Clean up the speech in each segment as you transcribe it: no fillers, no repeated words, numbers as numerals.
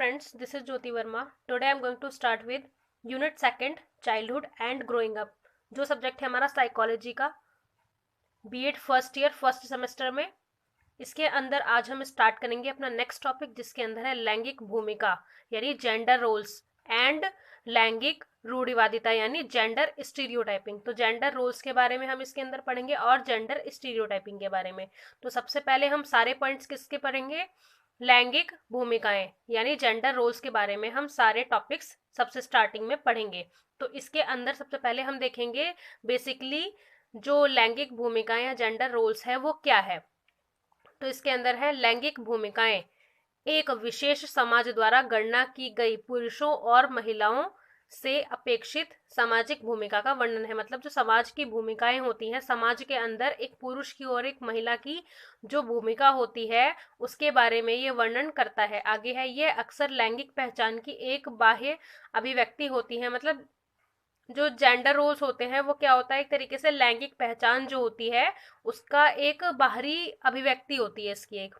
friends, this is Jyoti Verma. Today I am going to start with Unit 2 Childhood and Growing Up. जो subject है हमारा psychology का BEd first year first semester में। इसके अंदर आज हम स्टार्ट करेंगे अपना नेक्स्ट टॉपिक, जिसके अंदर है लैंगिक भूमिका यानी जेंडर रोल्स एंड लैंगिक रूढ़िवादिता यानी जेंडर स्टीरियोटाइपिंग। तो जेंडर रोल्स के बारे में हम इसके अंदर पढ़ेंगे और जेंडर स्टीरियोटाइपिंग के बारे में। तो सबसे पहले हम सारे पॉइंट्स किसके पढ़ेंगे? लैंगिक भूमिकाएं यानी जेंडर रोल्स के बारे में हम सारे टॉपिक्स सबसे स्टार्टिंग में पढ़ेंगे। तो इसके अंदर सबसे पहले हम देखेंगे बेसिकली जो लैंगिक भूमिकाएं या जेंडर रोल्स है वो क्या है। तो इसके अंदर है लैंगिक भूमिकाएं एक विशेष समाज द्वारा गणना की गई पुरुषों और महिलाओं से अपेक्षित सामाजिक भूमिका का वर्णन है। मतलब जो समाज की भूमिकाएं होती हैं, समाज के अंदर एक पुरुष की और एक महिला की जो भूमिका होती है उसके बारे में ये वर्णन करता है। आगे है, ये अक्सर लैंगिक पहचान की एक बाह्य अभिव्यक्ति होती है। मतलब जो जेंडर रोल्स होते हैं वो क्या होता है, एक तरीके से लैंगिक पहचान जो होती है उसका एक बाहरी अभिव्यक्ति होती है इसकी एक,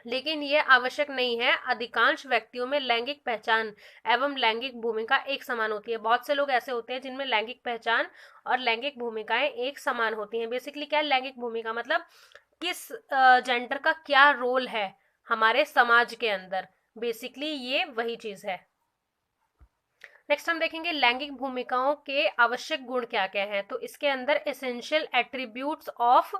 लेकिन यह आवश्यक नहीं है। अधिकांश व्यक्तियों में लैंगिक पहचान एवं लैंगिक भूमिका एक समान होती है। बहुत से लोग ऐसे होते हैं जिनमें लैंगिक पहचान और लैंगिक भूमिकाएं एक समान होती हैं। बेसिकली क्या है लैंगिक भूमिका, मतलब किस जेंडर का क्या रोल है हमारे समाज के अंदर, बेसिकली ये वही चीज है। नेक्स्ट हम देखेंगे लैंगिक भूमिकाओं के आवश्यक गुण क्या क्या हैं। तो इसके अंदर essential attributes of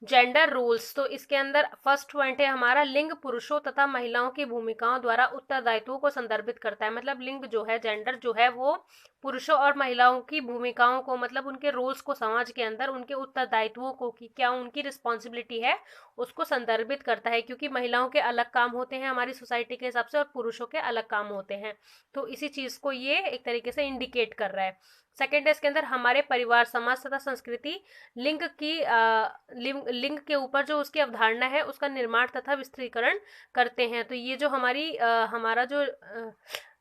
gender roles. तो इसके अंदर फर्स्ट पॉइंट है हमारा, लिंग पुरुषों तथा महिलाओं की भूमिकाओं द्वारा उत्तरदायित्वों को संदर्भित करता है। मतलब लिंग जो है, जेंडर जो है, वो पुरुषों और महिलाओं की भूमिकाओं को, मतलब उनके रोल्स को समाज के अंदर, उनके उत्तरदायित्वों को कि क्या उनकी रिस्पॉन्सिबिलिटी है उसको संदर्भित करता है। क्योंकि महिलाओं के अलग काम होते हैं हमारी सोसाइटी के हिसाब से और पुरुषों के अलग काम होते हैं। तो इसी चीज को ये एक तरीके से इंडिकेट कर रहा है। सेकेंड है इसके अंदर हमारे परिवार, समाज तथा संस्कृति लिंग की लिंग के ऊपर जो उसकी अवधारणा है उसका निर्माण तथा विस्तारीकरण करते हैं। तो ये जो हमारा जो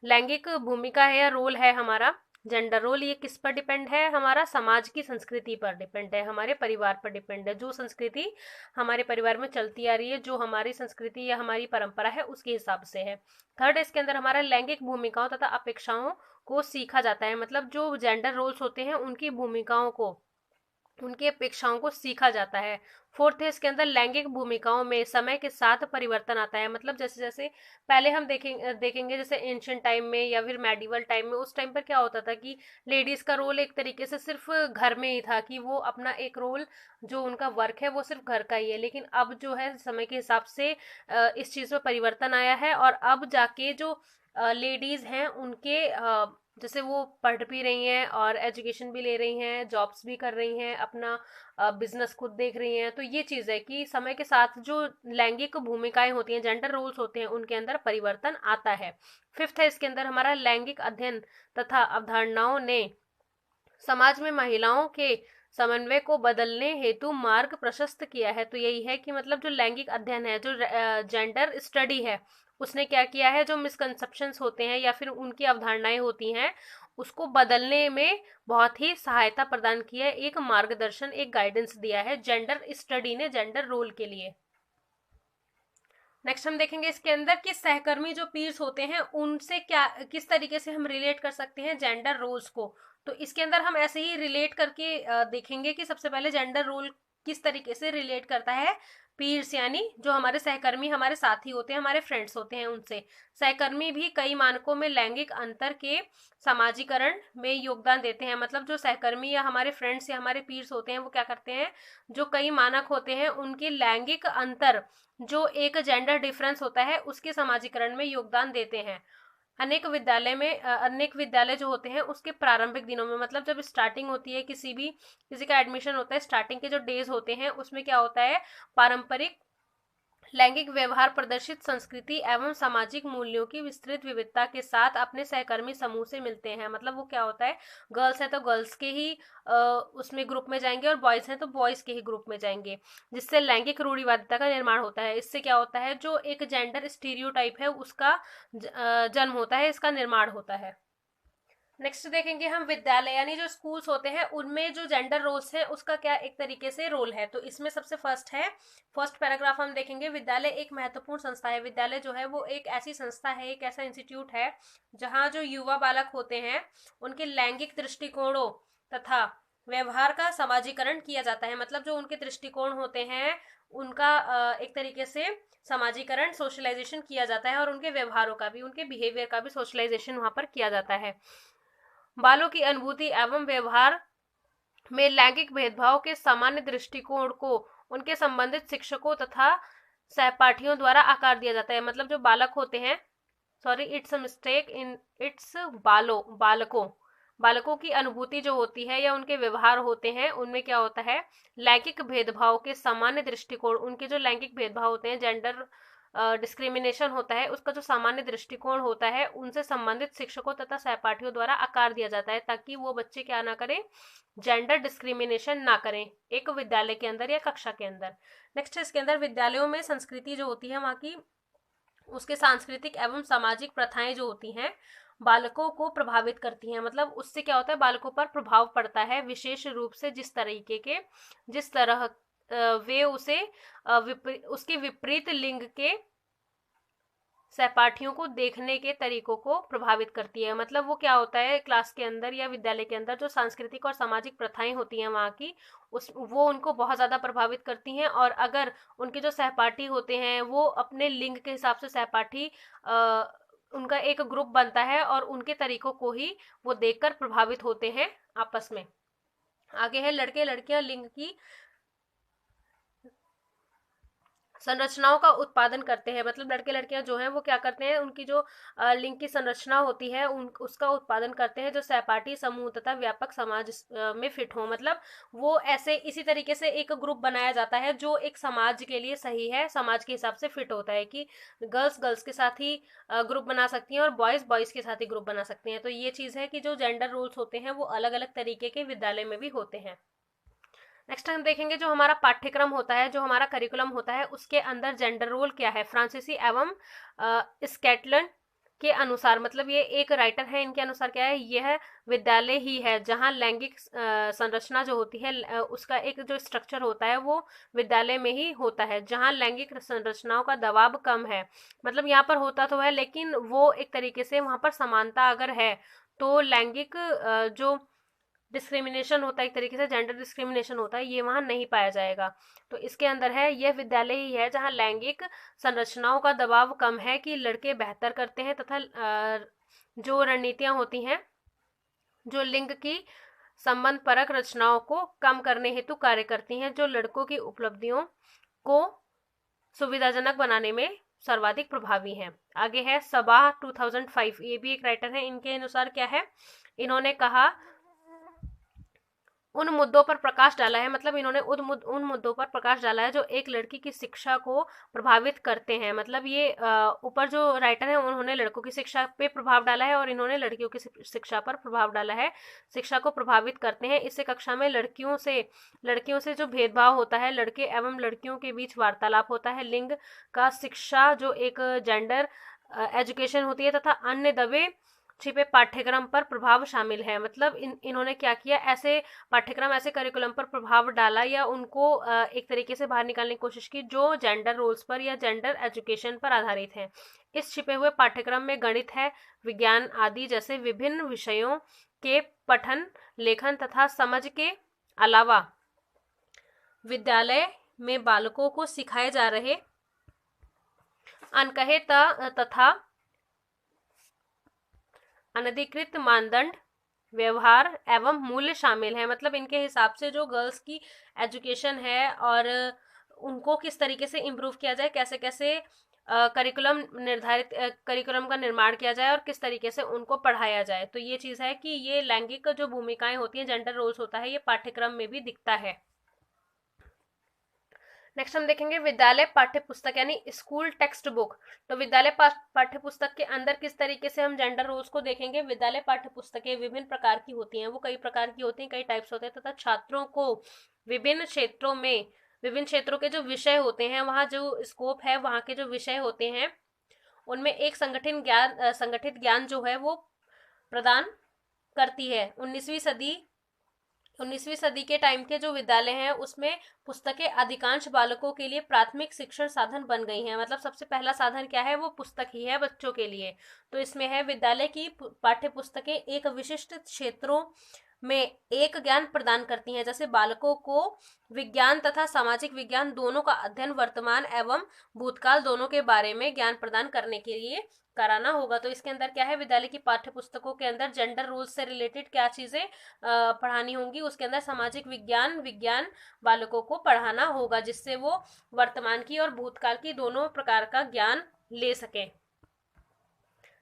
लैंगिक भूमिका है या रोल है हमारा जेंडर रोल, ये किस पर डिपेंड है? हमारा समाज की संस्कृति पर डिपेंड है, हमारे परिवार पर डिपेंड है। जो संस्कृति हमारे परिवार में चलती आ रही है, जो हमारी संस्कृति या हमारी परंपरा है उसके हिसाब से है। थर्ड इसके अंदर हमारा लैंगिक भूमिकाओं तथा अपेक्षाओं को सीखा जाता है। मतलब जो जेंडर रोल्स होते हैं उनकी भूमिकाओं को, उनकी अपेक्षाओं को सीखा जाता है। फोर्थ है इसके अंदर लैंगिक भूमिकाओं में समय के साथ परिवर्तन आता है। मतलब जैसे जैसे पहले हम देखेंगे जैसे एंशियंट टाइम में या फिर मेडिवल टाइम में, उस टाइम पर क्या होता था कि लेडीज का रोल एक तरीके से सिर्फ घर में ही था, कि वो अपना एक रोल जो उनका वर्क है वो सिर्फ घर का ही है। लेकिन अब जो है समय के हिसाब से इस चीज में परिवर्तन आया है और अब जाके जो लेडीज हैं उनके जैसे वो पढ़ भी रही हैं और एजुकेशन भी ले रही हैं, जॉब्स भी कर रही हैं, अपना बिजनेस खुद देख रही हैं। तो ये चीज़ है कि समय के साथ जो लैंगिक भूमिकाएं होती हैं, जेंडर रोल्स होते हैं, उनके अंदर परिवर्तन आता है। फिफ्थ है इसके अंदर हमारा लैंगिक अध्ययन तथा अवधारणाओं ने समाज में महिलाओं के समन्वय को बदलने हेतु मार्ग प्रशस्त किया है। तो यही है कि मतलब जो लैंगिक अध्ययन है, जो जेंडर स्टडी है, उसने क्या किया है, जो मिसकंसेप्शंस होते हैं या फिर उनकी अवधारणाएं होती हैं उसको बदलने में बहुत ही सहायता प्रदान की है। एक मार्गदर्शन, एक गाइडेंस दिया है जेंडर स्टडी ने जेंडर रोल के लिए। नेक्स्ट हम देखेंगे इसके अंदर कि सहकर्मी जो पीयर्स होते हैं उनसे क्या, किस तरीके से हम रिलेट कर सकते हैं जेंडर रोल्स को। तो इसके अंदर हम ऐसे ही रिलेट करके देखेंगे कि सबसे पहले जेंडर रोल किस तरीके से रिलेट करता है पीयर्स, यानी जो हमारे सहकर्मी, हमारे साथी होते हैं, हमारे फ्रेंड्स होते हैं उनसे। सहकर्मी भी कई मानकों में लैंगिक अंतर के समाजीकरण में योगदान देते हैं। मतलब जो सहकर्मी या हमारे फ्रेंड्स या हमारे पीयर्स होते हैं वो क्या करते हैं, जो कई मानक होते हैं उनके लैंगिक अंतर, जो एक जेंडर डिफरेंस होता है, उसके समाजीकरण में योगदान देते हैं। अनेक विद्यालय जो होते हैं उसके प्रारंभिक दिनों में, मतलब जब स्टार्टिंग होती है किसी का एडमिशन होता है, स्टार्टिंग के जो डेज होते हैं उसमें क्या होता है, पारंपरिक लैंगिक व्यवहार प्रदर्शित संस्कृति एवं सामाजिक मूल्यों की विस्तृत विविधता के साथ अपने सहकर्मी समूह से मिलते हैं। मतलब वो क्या होता है, गर्ल्स है तो गर्ल्स के ही उसमें ग्रुप में जाएंगे और बॉयज हैं तो बॉयज के ही ग्रुप में जाएंगे, जिससे लैंगिक रूढ़िवादिता का निर्माण होता है। इससे क्या होता है, जो एक जेंडर स्टीरियोटाइप है उसका जन्म होता है, इसका निर्माण होता है। नेक्स्ट देखेंगे हम विद्यालय यानी जो स्कूल्स होते हैं उनमें जो जेंडर रोल्स हैं उसका क्या एक तरीके से रोल है। तो इसमें सबसे फर्स्ट पैराग्राफ हम देखेंगे, विद्यालय एक महत्वपूर्ण संस्था है। विद्यालय जो है वो एक ऐसी संस्था है, एक ऐसा इंस्टीट्यूट है जहाँ जो युवा बालक होते हैं उनके लैंगिक दृष्टिकोणों तथा व्यवहार का समाजीकरण किया जाता है। मतलब जो उनके दृष्टिकोण होते हैं उनका एक तरीके से समाजीकरण, सोशलाइजेशन किया जाता है और उनके व्यवहारों का भी, उनके बिहेवियर का भी सोशलाइजेशन वहां पर किया जाता है। बालों की अनुभूति एवं व्यवहार में लैंगिक भेदभाव के सामान्य दृष्टिकोण को उनके संबंधित शिक्षकों तथा सहपाठियों द्वारा आकार दिया जाता है। मतलब जो बालक होते हैं, sorry it's a mistake in its बालकों की अनुभूति जो होती है या उनके व्यवहार होते हैं उनमें क्या होता है, लैंगिक भेदभाव के सामान्य दृष्टिकोण, उनके जो लैंगिक भेदभाव होते हैं, जेंडर डिस्क्रिमिनेशन होता है, उसका जो सामान्य दृष्टिकोण होता है उनसे संबंधित शिक्षकों तथा सहपाठियों द्वारा आकार दिया जाता है ताकि वो बच्चे क्या ना करें, जेंडर डिस्क्रिमिनेशन ना करें एक विद्यालय के अंदर या कक्षा के अंदर। नेक्स्ट इसके अंदर विद्यालयों में संस्कृति जो होती है वहाँ की, उसके सांस्कृतिक एवं सामाजिक प्रथाएं जो होती हैं बालकों को प्रभावित करती हैं। मतलब उससे क्या होता है, बालकों पर प्रभाव पड़ता है, विशेष रूप से जिस तरह वे उसे उसके विपरीत लिंग के सहपाठियों को देखने के तरीकों को प्रभावित करती है। मतलब वो क्या होता है, क्लास के अंदर या विद्यालय के अंदर जो सांस्कृतिक और सामाजिक प्रथाएं होती हैं वहाँ की, वो उनको बहुत ज़्यादा प्रभावित करती हैं। और अगर उनके जो सहपाठी होते हैं वो अपने लिंग के हिसाब से सहपाठी उनका एक ग्रुप बनता है और उनके तरीकों को ही वो देखकर प्रभावित होते हैं आपस में। आगे है लड़के लड़कियां लिंग की संरचनाओं का उत्पादन करते हैं। मतलब लड़के लड़कियां जो हैं वो क्या करते हैं, उनकी जो लिंग की संरचना होती है उसका उत्पादन करते हैं जो सहपाठी समूह तथा व्यापक समाज में फिट हो। मतलब वो ऐसे इसी तरीके से एक ग्रुप बनाया जाता है जो एक समाज के लिए सही है, समाज के हिसाब से फिट होता है कि गर्ल्स गर्ल्स के साथ ही ग्रुप बना सकती हैं और बॉयज बॉयज के साथ ही ग्रुप बना सकते हैं। तो ये चीज है कि जो जेंडर रोल्स होते हैं वो अलग अलग तरीके के विद्यालय में भी होते हैं। नेक्स्ट हम देखेंगे जो हमारा पाठ्यक्रम होता है, जो हमारा करिकुलम होता है, उसके अंदर जेंडर रोल क्या है। फ्रांसीसी एवं स्कैटलैंड के अनुसार, मतलब ये एक राइटर है, इनके अनुसार क्या है, यह विद्यालय ही है जहां लैंगिक संरचना जो होती है उसका एक जो स्ट्रक्चर होता है वो विद्यालय में ही होता है जहां लैंगिक संरचनाओं का दबाव कम है। मतलब यहाँ पर होता तो है लेकिन वो एक तरीके से वहां पर समानता अगर है तो लैंगिक जो डिस्क्रिमिनेशन होता है, एक तरीके से जेंडर डिस्क्रिमिनेशन होता है, ये वहां नहीं पाया जाएगा। तो इसके अंदर है यह विद्यालय ही है जहां लैंगिक संरचनाओं का दबाव कम है कि लड़के बेहतर करते हैं तथा जो रणनीतियां होती हैं जो लिंग की संबंध परक रचनाओं को कम करने हेतु कार्य करती हैं, जो लड़कों की उपलब्धियों को सुविधाजनक बनाने में सर्वाधिक प्रभावी हैं। आगे है सबा 2005, ये भी एक राइटर है, इनके अनुसार क्या है, इन्होंने कहा उन मुद्दों पर प्रकाश डाला है। मतलब इन्होंने उन मुद्दों पर प्रकाश डाला है जो एक लड़की की शिक्षा को प्रभावित करते हैं। मतलब ये ऊपर जो राइटर है उन्होंने लड़कों की शिक्षा पे प्रभाव डाला है और इन्होंने लड़कियों की शिक्षा पर प्रभाव डाला है, शिक्षा को प्रभावित करते हैं। इससे कक्षा में लड़कियों से जो भेदभाव होता है, लड़के एवं लड़कियों के बीच वार्तालाप होता है, लिंग का शिक्षा जो एक जेंडर एजुकेशन होती है तथा अन्य दबे छिपे पाठ्यक्रम पर प्रभाव शामिल है। मतलब इन्होंने क्या किया, ऐसे पाठ्यक्रम ऐसे करिकुलम पर प्रभाव डाला या उनको एक तरीके से बाहर निकालने की कोशिश की जो जेंडर रोल्स पर या जेंडर एजुकेशन पर आधारित है। इस छिपे हुए पाठ्यक्रम में गणित है, विज्ञान आदि जैसे विभिन्न विषयों के पठन, लेखन तथा समझ के अलावा विद्यालय में बालकों को सिखाए जा रहे अनकहे तथा अनधिकृत मानदंड, व्यवहार एवं मूल्य शामिल है। मतलब इनके हिसाब से जो गर्ल्स की एजुकेशन है और उनको किस तरीके से इम्प्रूव किया जाए, कैसे कैसे करिकुलम का निर्माण किया जाए और किस तरीके से उनको पढ़ाया जाए। तो ये चीज है कि ये लैंगिक जो भूमिकाएं होती हैं, जेंडर रोल्स होता है, ये पाठ्यक्रम में भी दिखता है। नेक्स्ट हम देखेंगे विद्यालय पाठ्य पुस्तक यानी स्कूल टेक्स्ट बुक। तो विद्यालय पाठ्य पुस्तक के अंदर किस तरीके से हम जेंडर रोल्स को देखेंगे। विद्यालय पाठ्य पुस्तकें विभिन्न प्रकार की होती हैं, वो कई प्रकार की होती हैं, कई टाइप्स होते हैं तथा छात्रों को विभिन्न क्षेत्रों के जो विषय होते हैं, वहाँ जो स्कोप है, वहाँ के जो विषय होते हैं उनमें एक संगठित ज्ञान जो है वो प्रदान करती है। 19वीं सदी के टाइम के जो विद्यालय हैं उसमें पुस्तकें अधिकांश बालकों के लिए प्राथमिक शिक्षण साधन बन गई हैं। मतलब सबसे पहला साधन क्या है, वो पुस्तक ही है बच्चों के लिए। तो इसमें है विद्यालय की पाठ्य पुस्तकें एक विशिष्ट क्षेत्रों में एक ज्ञान प्रदान करती हैं। जैसे बालकों को विज्ञान तथा सामाजिक विज्ञान दोनों का अध्ययन वर्तमान एवं भूतकाल दोनों के बारे में ज्ञान प्रदान करने के लिए कराना होगा। तो इसके अंदर क्या है, विद्यालय की पाठ्य पुस्तकों के अंदर जेंडर रोल्स से रिलेटेड क्या चीजें पढ़ानी होंगी, उसके अंदर सामाजिक विज्ञान बालकों को पढ़ाना होगा, जिससे वो वर्तमान की और भूतकाल की दोनों प्रकार का ज्ञान ले सके।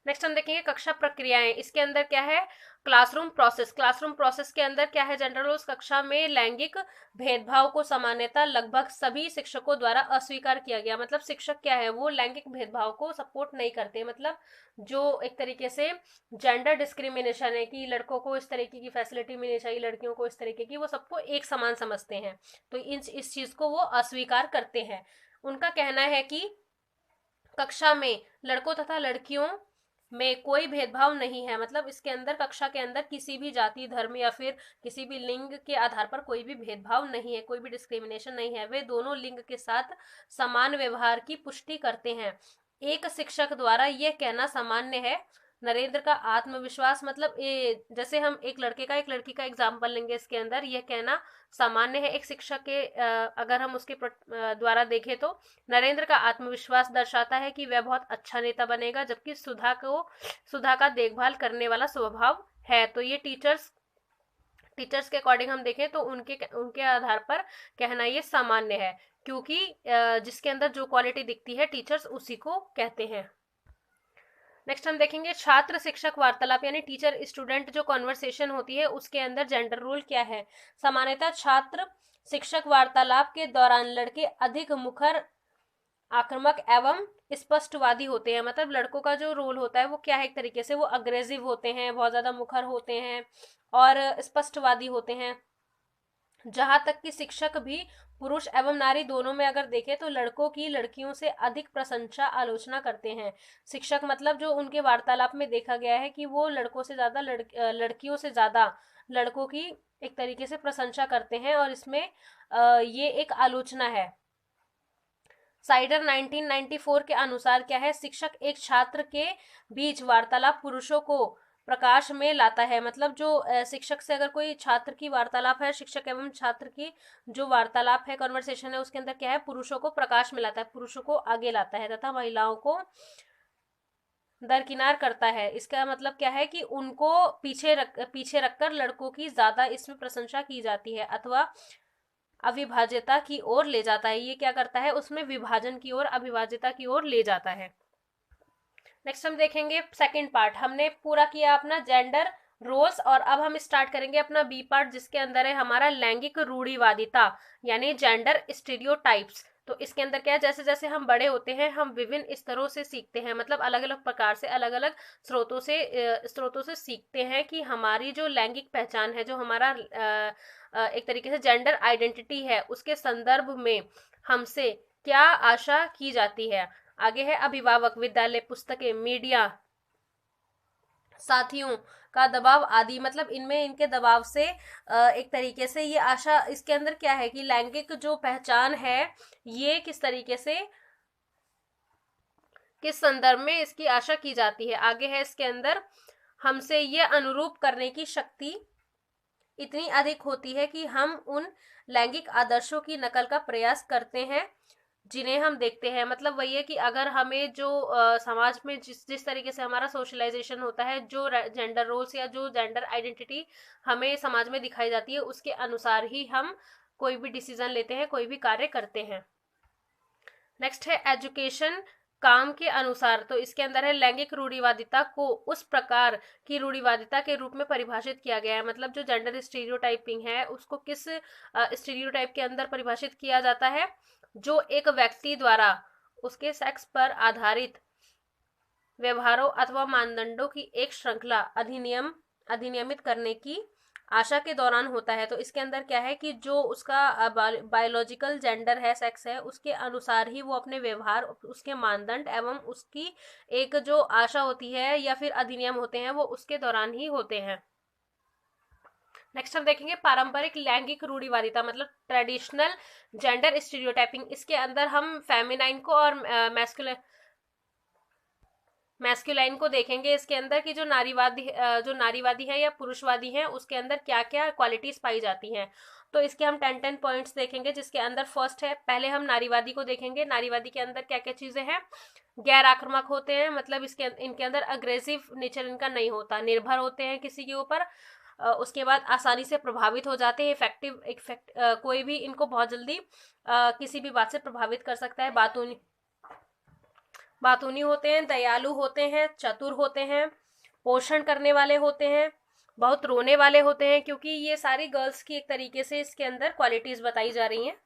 नेक्स्ट हम देखेंगे कक्षा प्रक्रियाएं। इसके अंदर क्या है, क्लासरूम प्रोसेस के अंदर क्या है, जेंडर रोल्स। कक्षा में लैंगिक भेदभाव को सामान्यतः लगभग सभी शिक्षकों द्वारा अस्वीकार किया गया। मतलब शिक्षक क्या है, वो लैंगिक भेदभाव को सपोर्ट नहीं करते। मतलब जो एक तरीके से जेंडर डिस्क्रिमिनेशन है कि लड़कों को इस तरीके की फैसिलिटी मिलनी चाहिए, लड़कियों को इस तरीके की, वो सबको एक समान समझते हैं। तो इस चीज को वो अस्वीकार करते हैं। उनका कहना है कि कक्षा में लड़कों तथा लड़कियों में कोई भेदभाव नहीं है। मतलब इसके अंदर कक्षा के अंदर किसी भी जाति, धर्म या फिर किसी भी लिंग के आधार पर कोई भी भेदभाव नहीं है, कोई भी डिस्क्रिमिनेशन नहीं है। वे दोनों लिंग के साथ समान व्यवहार की पुष्टि करते हैं। एक शिक्षक द्वारा यह कहना सामान्य है। नरेंद्र का आत्मविश्वास, मतलब जैसे हम एक लड़के का एक लड़की का एग्जाम्पल लेंगे, इसके अंदर यह कहना सामान्य है एक शिक्षक के अगर हम उसके द्वारा देखें तो नरेंद्र का आत्मविश्वास दर्शाता है कि वह बहुत अच्छा नेता बनेगा, जबकि सुधा का देखभाल करने वाला स्वभाव है। तो ये टीचर्स के अकॉर्डिंग हम देखें तो उनके आधार पर कहना ये सामान्य है, क्योंकि जिसके अंदर जो क्वालिटी दिखती है टीचर्स उसी को कहते हैं। नेक्स्ट हम देखेंगे छात्र शिक्षक वार्तालाप, यानी टीचर स्टूडेंट जो कॉन्वर्सेशन होती है उसके अंदर जेंडर रोल क्या है। सामान्यतः छात्र शिक्षक वार्तालाप के दौरान लड़के अधिक मुखर, आक्रामक एवं स्पष्टवादी होते हैं। मतलब लड़कों का जो रोल होता है वो क्या है, एक तरीके से वो अग्रेसिव होते हैं, बहुत ज्यादा मुखर होते हैं और स्पष्टवादी होते हैं। जहां तक कि शिक्षक भी पुरुष एवं नारी दोनों में अगर देखें तो लड़कों की लड़कियों से अधिक प्रशंसा आलोचना करते हैं। शिक्षक मतलब जो उनके वार्तालाप में देखा गया है कि वो लड़कों से ज्यादा लड़कियों से ज्यादा लड़कों की एक तरीके से प्रशंसा करते हैं, और इसमें ये एक आलोचना है। साइडर 1994 के अनुसार क्या है, शिक्षक एक छात्र के बीच वार्तालाप पुरुषों को प्रकाश में लाता है। मतलब जो शिक्षक से अगर कोई छात्र की वार्तालाप है, शिक्षक एवं छात्र की जो वार्तालाप है, कॉन्वर्सेशन है, उसके अंदर क्या है, पुरुषों को प्रकाश में लाता है, पुरुषों को आगे लाता है तथा महिलाओं को दरकिनार करता है। इसका मतलब क्या है कि उनको पीछे रखकर लड़कों की ज्यादा इसमें प्रशंसा की जाती है अथवा अविभाज्यता की ओर ले जाता है। ये क्या करता है, उसमें विभाजन की ओर, अविभाज्यता की ओर ले जाता है। नेक्स्ट हम देखेंगे सेकंड पार्ट। हमने पूरा किया अपना जेंडर रोल्स, और अब हम स्टार्ट करेंगे अपना बी पार्ट, जिसके अंदर है हमारा लैंगिक रूढ़िवादिता यानी जेंडर स्टीरियोटाइप्स। तो इसके अंदर क्या है, जैसे जैसे हम बड़े होते हैं हम विभिन्न स्तरों से सीखते हैं, मतलब अलग अलग प्रकार से, अलग अलग स्रोतों से सीखते हैं कि हमारी जो लैंगिक पहचान है, जो हमारा एक तरीके से जेंडर आइडेंटिटी है, उसके संदर्भ में हमसे क्या आशा की जाती है। आगे है अभिभावक, विद्यालय, पुस्तकें, मीडिया, साथियों का दबाव आदि। मतलब इनमें इनके दबाव से एक तरीके से ये आशा, इसके अंदर क्या है कि लैंगिक जो पहचान है ये किस तरीके से, किस संदर्भ में इसकी आशा की जाती है। आगे है इसके अंदर हमसे ये अनुरूप करने की शक्ति इतनी अधिक होती है कि हम उन लैंगिक आदर्शों की नकल का प्रयास करते हैं जिन्हें हम देखते हैं। मतलब वही है कि अगर हमें जो समाज में जिस तरीके से हमारा सोशलाइजेशन होता है, जो जेंडर रोल्स या जो जेंडर आइडेंटिटी हमें समाज में दिखाई जाती है, उसके अनुसार ही हम कोई भी डिसीजन लेते हैं, कोई भी कार्य करते हैं। नेक्स्ट है एजुकेशन, काम के अनुसार। तो इसके अंदर है लैंगिक रूढ़िवादिता को उस प्रकार की रूढ़िवादिता के रूप में परिभाषित किया गया है। मतलब जो जेंडर स्टीरियोटाइपिंग है उसको किस स्टीरियोटाइप के अंदर परिभाषित किया जाता है, जो एक व्यक्ति द्वारा उसके सेक्स पर आधारित व्यवहारों अथवा मानदंडों की एक श्रृंखला अधिनियमित करने की आशा के दौरान होता है। तो इसके अंदर क्या है कि जो उसका बायोलॉजिकल जेंडर है, सेक्स है, उसके अनुसार ही वो अपने व्यवहार, उसके मानदंड एवं उसकी एक जो आशा होती है या फिर अधिनियम होते हैं वो उसके दौरान ही होते हैं। नेक्स्ट हम देखेंगे पारंपरिक लैंगिक रूढ़िवादिता, मतलब ट्रेडिशनल जेंडर स्टीरियोटाइपिंग। इसके अंदर हम फेमिनाइन को और मैस्कुलाइन को देखेंगे। इसके अंदर की जो नारीवादी है या पुरुषवादी है, उसके अंदर क्या क्या क्वालिटीज पाई जाती हैं। तो इसके हम 10 पॉइंट्स देखेंगे, जिसके अंदर फर्स्ट है, पहले हम नारीवादी को देखेंगे। नारीवादी के अंदर क्या क्या चीजें हैं। गैर आक्रामक होते हैं, मतलब इनके अंदर अग्रेसिव नेचर इनका नहीं होता, निर्भर होते हैं किसी के ऊपर। उसके बाद आसानी से प्रभावित हो जाते हैं, कोई भी इनको बहुत जल्दी किसी भी बात से प्रभावित कर सकता है। बातूनी होते हैं, दयालु होते हैं, चतुर होते हैं, पोषण करने वाले होते हैं, बहुत रोने वाले होते हैं, क्योंकि ये सारी गर्ल्स की एक तरीके से इसके अंदर क्वालिटीज बताई जा रही हैं।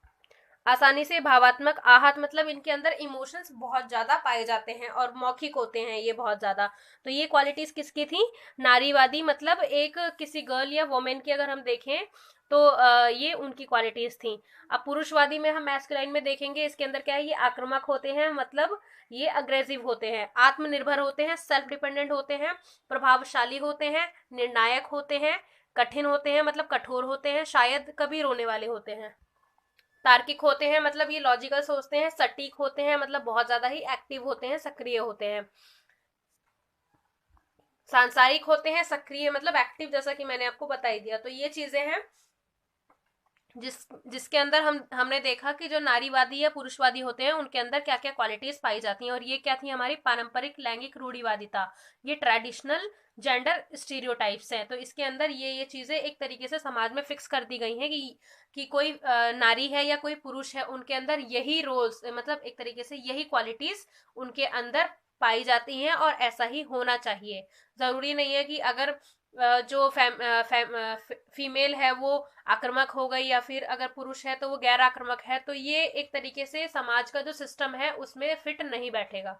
आसानी से भावात्मक आहत, मतलब इनके अंदर इमोशंस बहुत ज्यादा पाए जाते हैं और मौखिक होते हैं ये बहुत ज्यादा। तो ये क्वालिटीज किसकी थी, नारीवादी, मतलब एक किसी गर्ल या वुमेन की अगर हम देखें तो ये उनकी क्वालिटीज थी। अब पुरुषवादी में हम मैस्कुलाइन में देखेंगे, इसके अंदर क्या है, ये आक्रामक होते हैं, मतलब ये अग्रेसिव होते हैं, आत्मनिर्भर होते हैं, सेल्फ डिपेंडेंट होते हैं, प्रभावशाली होते हैं, निर्णायक होते हैं, कठिन होते हैं, मतलब कठोर होते हैं, शायद कभी रोने वाले होते हैं, तार्किक होते हैं, मतलब ये लॉजिकल सोचते हैं, सटीक होते हैं, मतलब बहुत ज्यादा ही एक्टिव होते हैं, सक्रिय होते हैं, सांसारिक होते हैं, सक्रिय मतलब एक्टिव, जैसा कि मैंने आपको बता ही दिया। तो ये चीजें हैं जिसके अंदर हमने देखा कि जो नारीवादी या पुरुषवादी होते हैं उनके अंदर क्या क्या क्वालिटीज पाई जाती हैं। और ये क्या थी, हमारी पारंपरिक लैंगिक रूढ़िवादिता, ये ट्रेडिशनल जेंडर स्टीरियोटाइप्स हैं। तो इसके अंदर ये चीजें एक तरीके से समाज में फिक्स कर दी गई हैं कि कोई नारी है या कोई पुरुष है, उनके अंदर यही रोल्स, मतलब एक तरीके से यही क्वालिटीज उनके अंदर पाई जाती हैं और ऐसा ही होना चाहिए। जरूरी नहीं है कि अगर जो फीमेल है वो आक्रामक हो गई, या फिर अगर पुरुष है तो वो गैर आक्रामक है, तो ये एक तरीके से समाज का जो सिस्टम है उसमें फिट नहीं बैठेगा।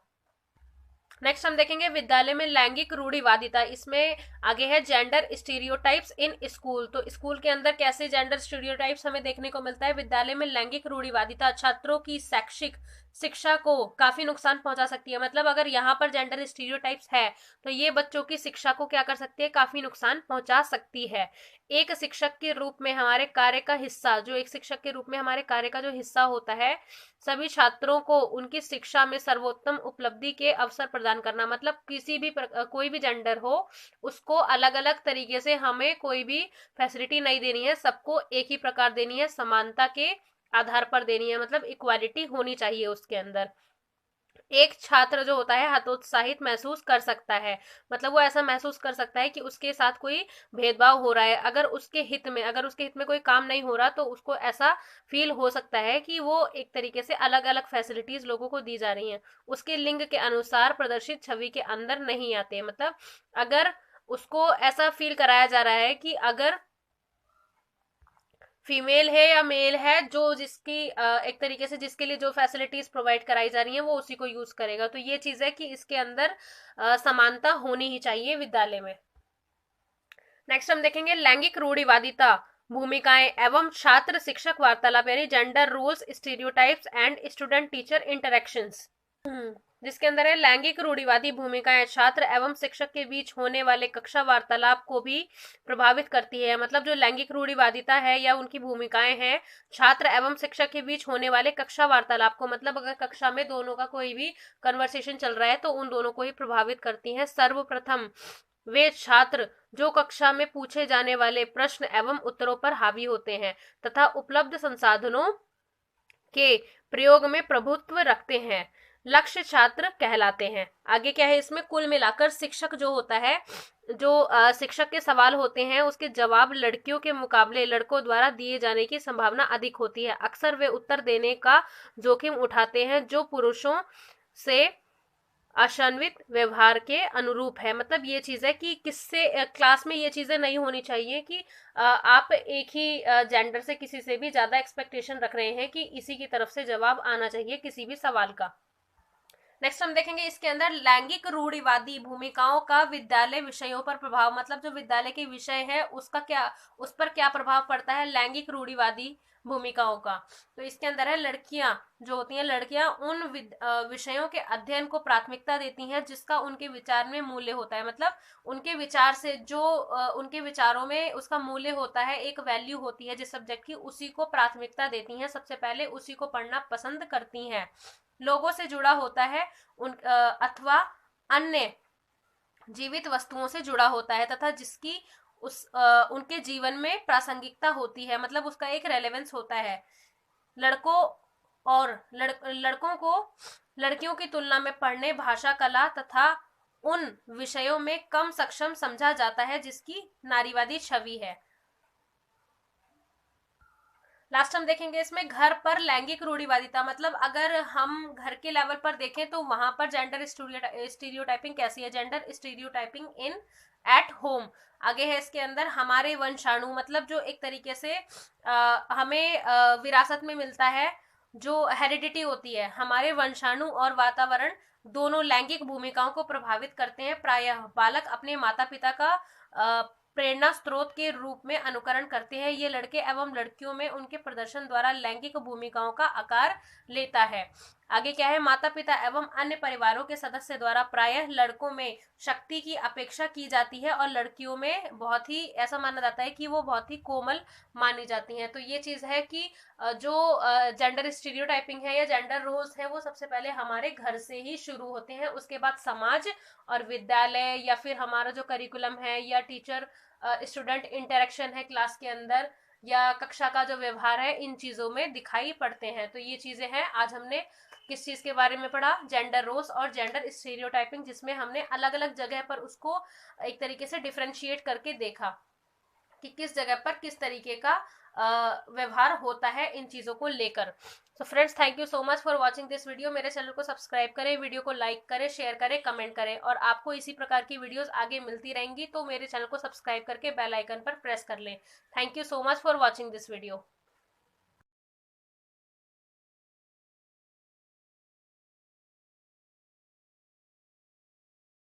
नेक्स्ट हम देखेंगे विद्यालय में लैंगिक रूढ़िवादिता। इसमें आगे है जेंडर स्टीरियोटाइप्स इन स्कूल। तो स्कूल के अंदर कैसे जेंडर स्टीरियोटाइप्स हमें देखने को मिलता है। विद्यालय में लैंगिक रूढ़िवादिता छात्रों की शैक्षिक शिक्षा को काफी नुकसान पहुंचा सकती है। मतलब अगर यहाँ पर जेंडर स्टीरियोटाइप्स है तो ये बच्चों की शिक्षा को क्या कर सकती है, काफी नुकसान पहुंचा सकती है। एक शिक्षक के रूप में हमारे कार्य का हिस्सा, जो एक शिक्षक के रूप में हमारे कार्य का जो हिस्सा होता है, सभी छात्रों को उनकी शिक्षा में सर्वोत्तम उपलब्धि के अवसर प्रदान करना। मतलब कोई भी जेंडर हो उसको अलग अलग तरीके से हमें कोई भी फैसिलिटी नहीं देनी है, सबको एक ही प्रकार देनी है, समानता के आधार पर देनी है, मतलब इक्वालिटी होनी चाहिए उसके अंदर। एक छात्र जो होता है हतोत्साहित महसूस कर सकता है, मतलब वो ऐसा महसूस कर सकता है कि उसके साथ कोई भेदभाव हो रहा है। अगर उसके हित में कोई काम नहीं हो रहा तो उसको ऐसा फील हो सकता है कि वो एक तरीके से अलग अलग फैसिलिटीज लोगों को दी जा रही हैं, उसके लिंग के अनुसार प्रदर्शित छवि के अंदर नहीं आते। मतलब अगर उसको ऐसा फील कराया जा रहा है कि अगर फीमेल है या मेल है, जो जिसकी एक तरीके से जिसके लिए जो फैसिलिटीज प्रोवाइड कराई जा रही हैं वो उसी को यूज करेगा। तो ये चीज है कि इसके अंदर समानता होनी ही चाहिए विद्यालय में। नेक्स्ट हम देखेंगे लैंगिक रूढ़िवादिता, भूमिकाएं एवं छात्र शिक्षक वार्तालाप, यानी gender rules, stereotypes and student teacher interactions. जिसके अंदर है लैंगिक रूढ़िवादी भूमिकाएं छात्र एवं शिक्षक के बीच होने वाले कक्षा वार्तालाप को भी प्रभावित करती है। मतलब जो लैंगिक रूढ़िवादिता है या उनकी भूमिकाएं हैं छात्र एवं शिक्षक के बीच होने वाले कक्षा वार्तालाप को, मतलब अगर कक्षा में दोनों का कोई भी कन्वर्सेशन चल रहा है तो उन दोनों को ही प्रभावित करती हैं। सर्वप्रथम वे छात्र जो कक्षा में पूछे जाने वाले प्रश्न एवं उत्तरों पर हावी होते हैं तथा उपलब्ध संसाधनों के प्रयोग में प्रभुत्व रखते हैं, लक्ष्य छात्र कहलाते हैं। आगे क्या है, इसमें कुल मिलाकर शिक्षक जो होता है, जो शिक्षक के सवाल होते हैं उसके जवाब लड़कियों के मुकाबले लड़कों द्वारा दिए जाने की संभावना अधिक होती है। अक्सर वे उत्तर देने का जोखिम उठाते हैं जो पुरुषों से अशान्वित व्यवहार के अनुरूप है। मतलब ये चीज है कि किससे क्लास में ये चीजें नहीं होनी चाहिए कि आप एक ही जेंडर से किसी से भी ज्यादा एक्सपेक्टेशन रख रहे हैं कि इसी की तरफ से जवाब आना चाहिए किसी भी सवाल का। नेक्स्ट हम देखेंगे इसके अंदर लैंगिक रूढ़िवादी भूमिकाओं का विद्यालय विषयों पर प्रभाव, मतलब जो विद्यालय के विषय है उसका क्या, उस पर क्या प्रभाव पड़ता है लैंगिक रूढ़िवादी भूमिकाओं का। तो इसके अंदर है लड़कियां जो होती हैं, लड़कियां उन विषयों के अध्ययन को प्राथमिकता देती हैं जिसका उनके विचार में मूल्य होता है, मतलब उनके विचार से जो उनके विचारों में उसका मूल्य होता है, एक वैल्यू होती है जिस सब्जेक्ट की, उसी को प्राथमिकता देती हैं, सबसे पहले उसी को पढ़ना पसंद करती हैं। लोगों से जुड़ा होता है अथवा अन्य जीवित वस्तुओं से जुड़ा होता है तथा जिसकी उनके जीवन में प्रासंगिकता होती है, मतलब उसका एक रेलेवेंस होता है। लड़कों और लड़कों को लड़कियों की तुलना में पढ़ने, भाषा, कला तथा उन विषयों में कम सक्षम समझा जाता है जिसकी नारीवादी छवि है। लास्ट हम देखेंगे इसमें घर पर लैंगिक रूढ़िवादिता, मतलब अगर हम घर के लेवल पर देखें तो वहां पर जेंडर स्टीरियोटाइपिंग कैसी है, gender stereotyping in at home. आगे है इसके अंदर हमारे वंशाणु, मतलब जो एक तरीके से हमें विरासत में मिलता है, जो हेरिडिटी होती है, हमारे वंशाणु और वातावरण दोनों लैंगिक भूमिकाओं को प्रभावित करते हैं। प्रायः बालक अपने माता पिता का प्रेरणा स्रोत के रूप में अनुकरण करते हैं। ये लड़के एवं लड़कियों में उनके प्रदर्शन द्वारा लैंगिक भूमिकाओं का आकार लेता है। आगे क्या है, माता पिता एवं अन्य परिवारों के सदस्य द्वारा प्रायः लड़कों में शक्ति की अपेक्षा की जाती है और लड़कियों में बहुत ही ऐसा माना जाता है कि वो बहुत ही कोमल मानी जाती हैं। तो ये चीज है कि जो जेंडर स्टीरियोटाइपिंग है या जेंडर रोल्स है वो सबसे पहले हमारे घर से ही शुरू होते हैं, उसके बाद समाज और विद्यालय या फिर हमारा जो करिकुलम है या टीचर स्टूडेंट इंटरेक्शन है क्लास के अंदर या कक्षा का जो व्यवहार है, इन चीजों में दिखाई पड़ते हैं। तो ये चीजें हैं, आज हमने किस चीज के बारे में पढ़ा, जेंडर रोल्स और जेंडर स्टीरियोटाइपिंग, जिसमें हमने अलग अलग जगह पर उसको एक तरीके से डिफरेंशिएट करके देखा कि किस जगह पर किस तरीके का व्यवहार होता है इन चीजों को लेकर। So friends, thank you so much for watching this video. मेरे चैनल को सब्सक्राइब करें, वीडियो को लाइक करें, शेयर करें, कमेंट करें, और आपको इसी प्रकार की वीडियोस आगे मिलती रहेंगी तो मेरे चैनल को सब्सक्राइब करके बेल आइकन पर प्रेस कर लें। Thank you so much for watching this video.